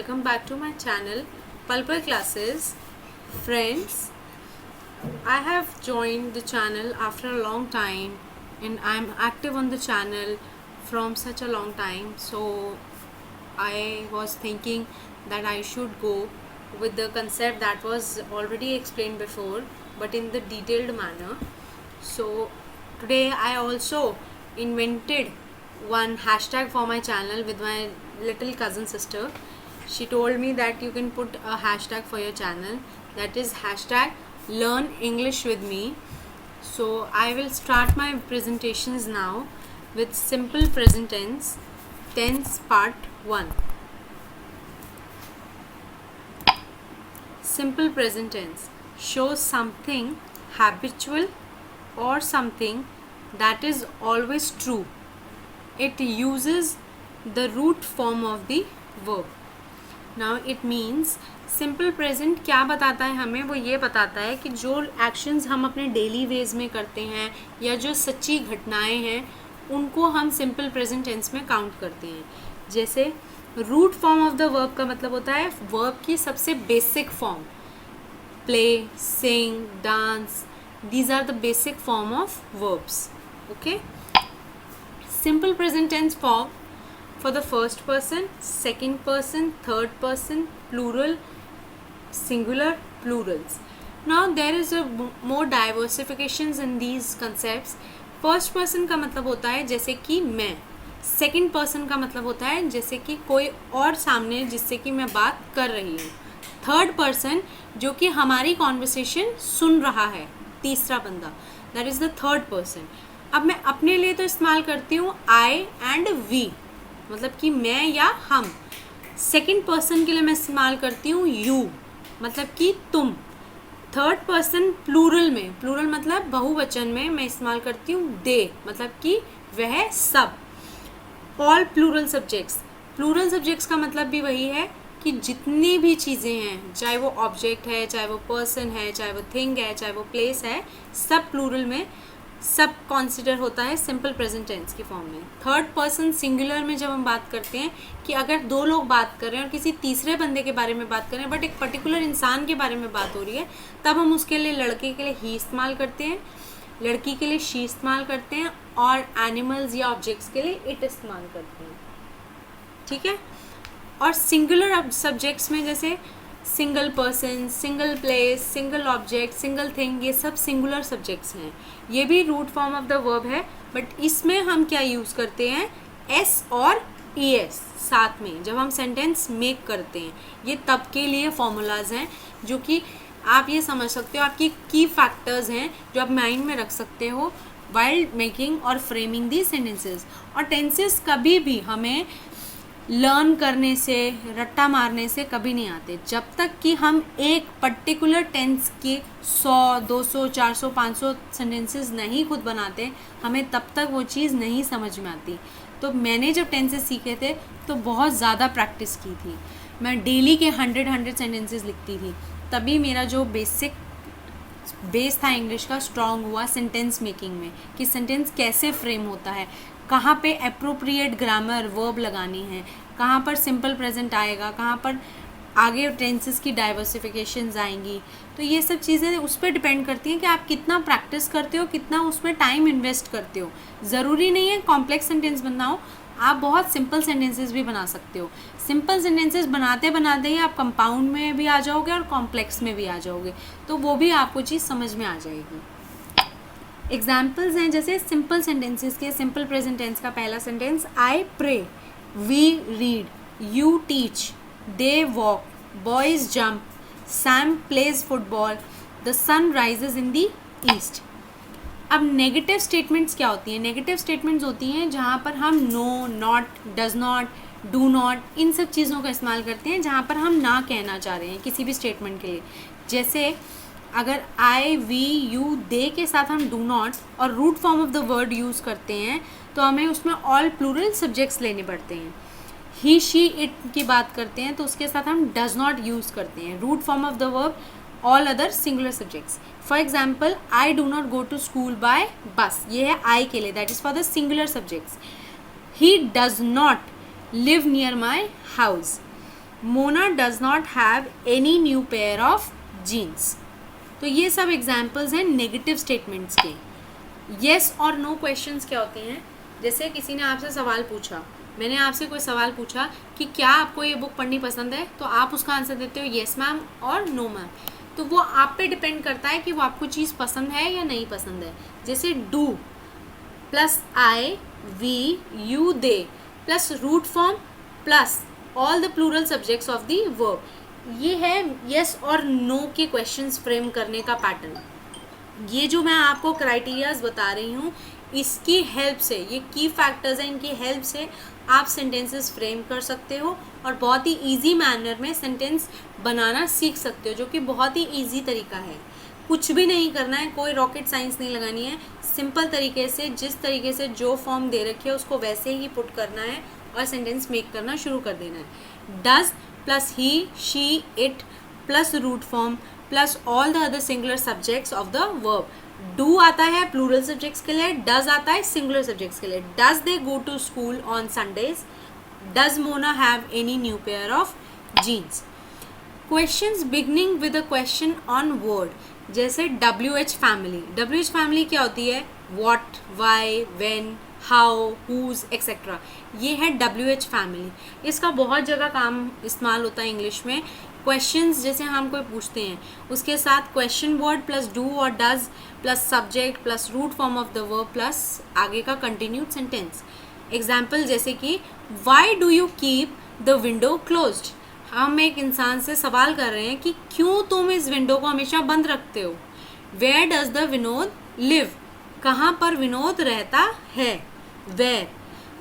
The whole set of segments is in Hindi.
welcome back to my channel Pulper Classes. Friends, I have joined the channel after a long time and I'm active on the channel from such a long time, so I was thinking that I should go with the concept that was already explained before but in the detailed manner. So today I also invented one hashtag for my channel with my little cousin sister. She told me that you can put a hashtag for your channel, that is hashtag learn English with me. So I will start my presentations now with simple present tense part 1. Simple present tense shows something habitual or something that is always true. It uses the root form of the verb. Now it means simple present क्या बताता है हमें, वो ये बताता है कि जो एक्शंस हम अपने डेली वेज में करते हैं या जो सच्ची घटनाएं हैं उनको हम सिंपल प्रेजेंट टेंस में काउंट करते हैं. जैसे root form of the verb का मतलब होता है वर्ब की सबसे basic form. Play, sing, dance, these are the basic form of verbs. Okay, simple present tense form for the first person, second person, third person, plural, singular, plurals. Now there is a more diversifications in these concepts. First person का मतलब होता है जैसे कि मैं. Second person का मतलब होता है जैसे कि कोई और सामने जिससे कि मैं बात कर रही हूँ. थर्ड पर्सन जो कि हमारी कॉन्वर्सेशन सुन रहा है, तीसरा बंदा, that is the third person. अब मैं अपने लिए तो इस्तेमाल करती हूँ आई एंड वी, मतलब कि मैं या हम. सेकंड पर्सन के लिए मैं इस्तेमाल करती हूँ यू, मतलब कि तुम. थर्ड पर्सन प्लूरल में, प्लूरल मतलब बहुवचन में, मैं इस्तेमाल करती हूँ दे, मतलब कि वह सब. All plural subjects, plural subjects का मतलब भी वही है कि जितनी भी चीज़ें हैं, चाहे वो ऑब्जेक्ट है, चाहे वो पर्सन है, चाहे वो थिंग है, चाहे वो प्लेस है, सब प्लूरल में सब कंसीडर होता है सिंपल प्रेजेंट टेंस की फॉर्म में. थर्ड पर्सन सिंगुलर में जब हम बात करते हैं कि अगर दो लोग बात कर रहे हैं और किसी तीसरे बंदे के बारे में बात कर रहे हैं बट एक पर्टिकुलर इंसान के बारे में बात हो रही है, तब हम उसके लिए लड़के के लिए ही इस्तेमाल करते हैं, लड़की के लिए शी इस्तेमाल करते हैं और एनिमल्स या ऑब्जेक्ट्स के लिए इट इस्तेमाल करते हैं. ठीक है. और सिंगुलर सब्जेक्ट्स में जैसे single person, single place, single object, single thing, ये सब सिंगुलर सब्जेक्ट्स हैं. ये भी root form of the verb है, बट इसमें हम क्या यूज़ करते हैं, एस और ई एस साथ में जब हम सेंटेंस मेक करते हैं. ये तब के लिए फॉर्मूलाज हैं जो कि आप ये समझ सकते हो, आपकी की फैक्टर्स हैं जो आप माइंड में रख सकते हो वाइल मेकिंग और फ्रेमिंग दी सेंटेंसेस. और टेंसेस कभी भी हमें लर्न करने से, रट्टा मारने से कभी नहीं आते. जब तक कि हम एक पर्टिकुलर टेंस के 100, 200, 400, 500 सेंटेंसेस नहीं खुद बनाते, हमें तब तक वो चीज़ नहीं समझ में आती. तो मैंने जब टेंसेस सीखे थे तो बहुत ज़्यादा प्रैक्टिस की थी. मैं डेली के 100 सेंटेंसेस लिखती थी, तभी मेरा जो बेस था इंग्लिश का स्ट्रॉन्ग हुआ सेंटेंस मेकिंग में, कि सेंटेंस कैसे फ्रेम होता है, कहाँ पे अप्रोप्रिएट ग्रामर वर्ब लगानी है, कहाँ पर सिंपल प्रेजेंट आएगा, कहाँ पर आगे टेंसेस की डाइवर्सिफिकेशंस आएंगी. तो ये सब चीज़ें उस पर डिपेंड करती हैं कि आप कितना प्रैक्टिस करते हो, कितना उसमें टाइम इन्वेस्ट करते हो. ज़रूरी नहीं है कॉम्प्लेक्स सेंटेंस बनाओ, आप बहुत सिंपल सेंटेंसेस भी बना सकते हो. सिंपल सेंटेंसेस बनाते बनाते ही आप कंपाउंड में भी आ जाओगे और कॉम्प्लेक्स में भी आ जाओगे, तो वो भी आपको चीज़ समझ में आ जाएगी. एग्जाम्पल्स हैं जैसे सिंपल सेंटेंसेस के. सिंपल प्रेजेंट टेंस का पहला sentence, I pray, we read, you teach, they walk, boys jump, Sam plays football, the sun rises in the east. अब नेगेटिव स्टेटमेंट्स क्या होती हैं? नेगेटिव स्टेटमेंट्स होती हैं जहाँ पर हम no, not, does not, do not, इन सब चीज़ों का इस्तेमाल करते हैं जहाँ पर हम ना कहना चाह रहे हैं किसी भी स्टेटमेंट के लिए. जैसे अगर आई, वी, यू, दे के साथ हम डू नॉट और root form of the word use करते हैं तो हमें उसमें ऑल प्लूरल सब्जेक्ट्स लेने पड़ते हैं. ही, शी, इट की बात करते हैं तो उसके साथ हम डज नॉट यूज़ करते हैं. Root form of the verb all other singular subjects. For example, I do not go to school by bus, ये है आई के लिए, that is for the singular subjects. He does not live near my house. Mona does not have any new pair of jeans. तो ये सब एग्जाम्पल्स हैं नेगेटिव स्टेटमेंट्स के। येस और नो क्वेश्चंस क्या होते हैं, जैसे किसी ने आपसे सवाल पूछा, मैंने आपसे कोई सवाल पूछा कि क्या आपको ये बुक पढ़नी पसंद है, तो आप उसका आंसर देते हो येस मैम और नो मैम। तो वो आप पे डिपेंड करता है कि वो आपको चीज़ पसंद है या नहीं पसंद है। जैसे do plus I we you they plus root form plus all the plural subjects of the verb, ये है येस और नो के क्वेश्चंस फ्रेम करने का पैटर्न। ये जो मैं आपको क्राइटेरियाज बता रही हूँ, इसकी हेल्प से, ये की फैक्टर्स हैं, इनकी हेल्प से आप सेंटेंसेस फ्रेम कर सकते हो और बहुत ही इजी मैनर में सेंटेंस बनाना सीख सकते हो, जो कि बहुत ही इजी तरीका है। कुछ भी नहीं करना है, कोई रॉकेट साइंस नहीं लगानी है, सिंपल तरीके से जिस तरीके से जो फॉर्म दे रखी है उसको वैसे ही पुट करना है और सेंटेंस मेक करना शुरू कर देना है। Does plus he she it plus root form plus all the other singular subjects of the verb. Do आता है प्लूरल सब्जेक्ट्स के लिए, डज आता है सिंगुलर सब्जेक्ट्स के लिए। Does they go to school on Sundays, does Mona have any new pair of jeans. Questions beginning with a question on word, जैसे WH फैमिली। WH फैमिली क्या होती है, what, why, when, how, whose etcetera, ये है WH फैमिली। इसका बहुत जगह काम इस्तेमाल होता है इंग्लिश में। क्वेश्चंस जैसे हम कोई पूछते हैं, उसके साथ क्वेश्चन वर्ड प्लस डू और does plus subject plus root form of the verb plus आगे का कंटिन्यूड सेंटेंस। एग्जाम्पल जैसे कि why do you keep the window closed, हम एक इंसान से सवाल कर रहे हैं कि क्यों तुम इस विंडो को हमेशा बंद रखते हो। Where does the Vinod live, कहाँ पर विनोद रहता है, वेयर।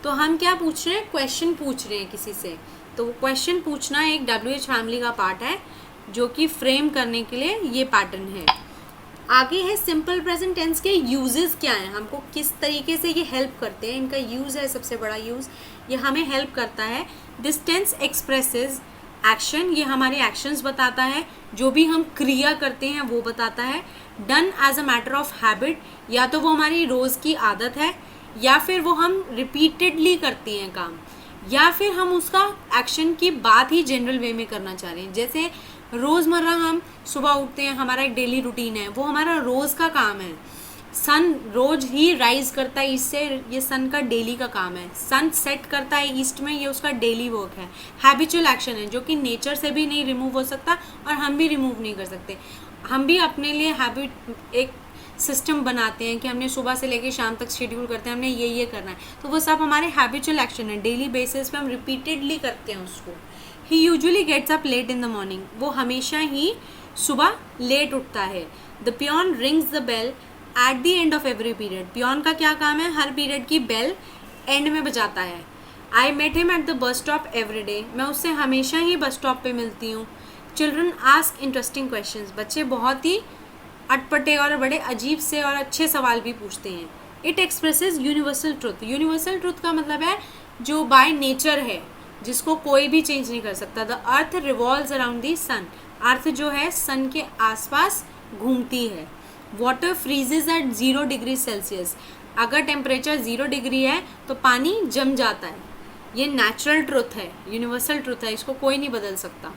तो हम क्या पूछ रहे हैं, क्वेश्चन पूछ रहे हैं किसी से, तो क्वेश्चन पूछना एक WH फैमिली का पार्ट है, जो कि फ्रेम करने के लिए ये पैटर्न है। आगे है सिंपल प्रेजेंट टेंस के यूजेस क्या हैं, हमको किस तरीके से ये हेल्प करते हैं। इनका यूज़ है सबसे बड़ा यूज़, ये हमें हेल्प करता है। दिस टेंस एक्सप्रेसेस एक्शन, ये हमारे एक्शंस बताता है, जो भी हम क्रिया करते हैं वो बताता है। Done as a matter of habit, या तो वो हमारी रोज़ की आदत है, या फिर वो हम रिपीटेडली करती हैं काम, या फिर हम उसका एक्शन की बात ही जनरल वे में करना चाह रहे हैं। जैसे रोज़मर्रा हम सुबह उठते हैं, हमारा एक डेली रूटीन है, वो हमारा रोज़ का काम है। सन रोज ही राइज करता है ईस्ट से, ये सन का डेली का काम है। सन सेट करता है ईस्ट में, ये उसका डेली वर्क है। हैबिचुअल एक्शन है, जो कि नेचर से भी नहीं रिमूव हो सकता और हम भी रिमूव नहीं कर सकते। हम भी अपने लिए हैबिट एक सिस्टम बनाते हैं कि हमने सुबह से लेकर शाम तक शेड्यूल करते हैं, हमने ये करना है, तो वो सब हमारे हैबिचुअल एक्शन है। डेली बेसिस पे हम रिपीटेडली करते हैं उसको। He usually gets up late in the morning, वो हमेशा ही सुबह लेट उठता है। The peon rings the bell at the end of every period, peon का क्या काम है, हर पीरियड की बेल एंड में बजाता है। I met him at the bus stop every day, मैं उससे हमेशा ही बस स्टॉप पे मिलती हूँ। चिल्ड्रन आस्क इंटरेस्टिंग क्वेश्चंस, बच्चे बहुत ही अटपटे और बड़े अजीब से और अच्छे सवाल भी पूछते हैं। It expresses universal truth, universal truth का मतलब है जो बाय नेचर है, जिसको कोई भी चेंज नहीं कर सकता। The earth revolves around the sun, earth जो है सन के आसपास घूमती है। Water freezes at 0 degree Celsius, अगर टेम्परेचर 0 डिग्री है तो पानी जम जाता है। ये नेचुरल ट्रुथ है, यूनिवर्सल ट्रुथ है, इसको कोई नहीं बदल सकता।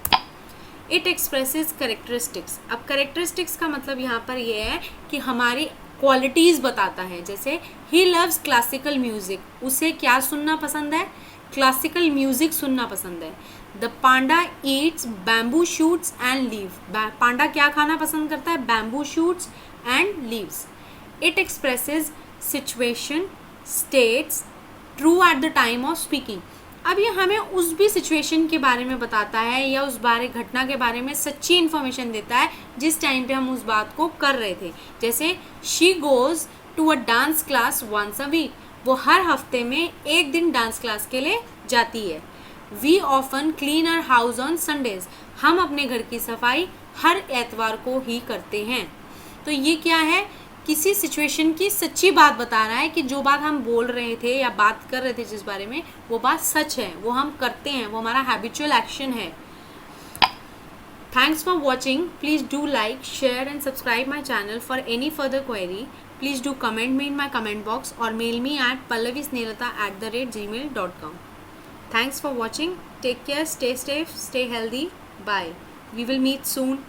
इट एक्सप्रेसेस करेक्टरिस्टिक्स, अब करेक्टरिस्टिक्स का मतलब यहाँ पर ये है कि हमारी क्वालिटीज़ बताता है। जैसे ही लव्स क्लासिकल म्यूज़िक, उसे क्या सुनना पसंद है, क्लासिकल म्यूज़िक सुनना पसंद है। The panda eats bamboo shoots and leave, panda क्या खाना पसंद करता है, bamboo shoots and leaves. It expresses situation states true at the time of speaking, अब ये हमें उस भी सिचुएशन के बारे में बताता है या उस बारे घटना के बारे में सच्ची इन्फॉर्मेशन देता है जिस टाइम पे हम उस बात को कर रहे थे। जैसे she goes to a dance class once a week, वो हर हफ्ते में एक दिन डांस क्लास के लिए जाती है। We often clean our house on Sundays, हम अपने घर की सफाई हर एतवार को ही करते हैं। तो ये क्या है, किसी सिचुएशन की सच्ची बात बता रहा है कि जो बात हम बोल रहे थे या बात कर रहे थे जिस बारे में, वो बात सच है, वो हम करते हैं, वो हमारा हैबिचुअल एक्शन है। Thanks for watching. Please do like, share and subscribe my channel. For any further query, please do comment me in my comment box or mail me at pallavisnehata@gmail.com. Thanks for watching. Take care, stay safe, stay healthy. Bye. We will meet soon.